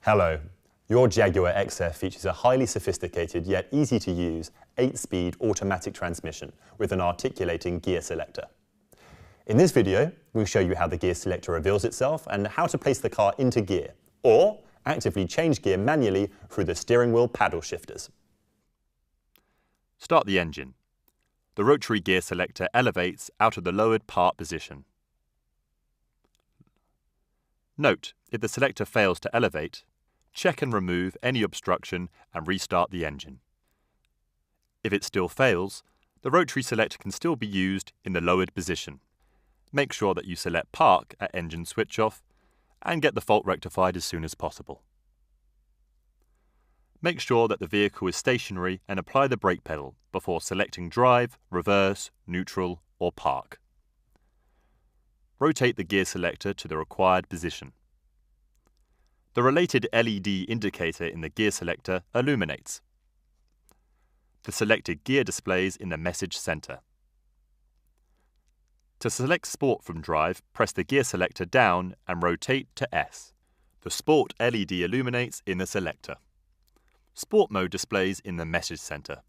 Hello. Your Jaguar XF features a highly sophisticated yet easy to use 8-speed automatic transmission with an articulating gear selector. In this video, we'll show you how the gear selector reveals itself and how to place the car into gear, or actively change gear manually through the steering wheel paddle shifters. Start the engine. The rotary gear selector elevates out of the lowered park position. Note, if the selector fails to elevate, check and remove any obstruction and restart the engine. If it still fails, the rotary selector can still be used in the lowered position. Make sure that you select Park at engine switch off and get the fault rectified as soon as possible. Make sure that the vehicle is stationary and apply the brake pedal before selecting Drive, Reverse, Neutral or Park. Rotate the gear selector to the required position. The related LED indicator in the gear selector illuminates. The selected gear displays in the message center. To select Sport from Drive, press the gear selector down and rotate to S. The Sport LED illuminates in the selector. Sport mode displays in the message center.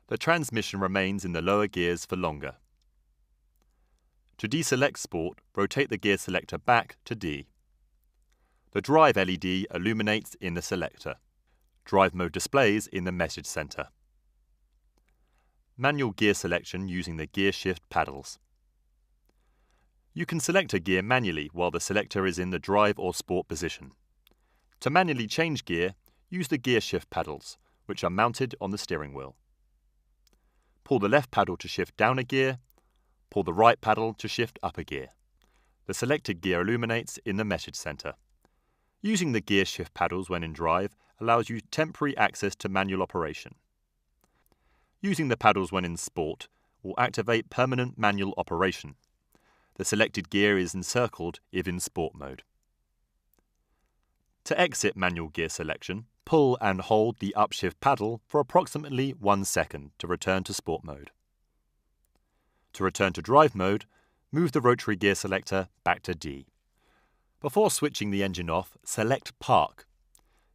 The transmission remains in the lower gears for longer. To deselect Sport, rotate the gear selector back to D. The Drive LED illuminates in the selector. Drive mode displays in the message center. Manual gear selection using the gear shift paddles. You can select a gear manually while the selector is in the Drive or Sport position. To manually change gear, use the gear shift paddles, which are mounted on the steering wheel. Pull the left paddle to shift down a gear, pull the right paddle to shift up a gear. The selected gear illuminates in the message center. Using the gear shift paddles when in drive allows you temporary access to manual operation. Using the paddles when in Sport will activate permanent manual operation. The selected gear is encircled if in Sport mode. To exit manual gear selection, pull and hold the upshift paddle for approximately 1 second to return to Sport mode. To return to Drive mode, move the rotary gear selector back to D. Before switching the engine off, select Park.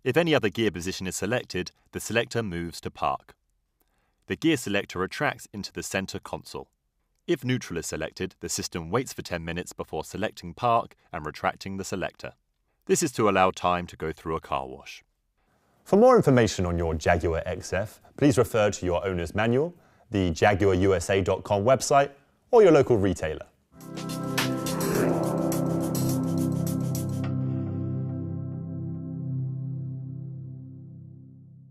If any other gear position is selected, the selector moves to Park. The gear selector retracts into the center console. If Neutral is selected, the system waits for 10 minutes before selecting Park and retracting the selector. This is to allow time to go through a car wash. For more information on your Jaguar XF, please refer to your owner's manual, the JaguarUSA.com website, or your local retailer.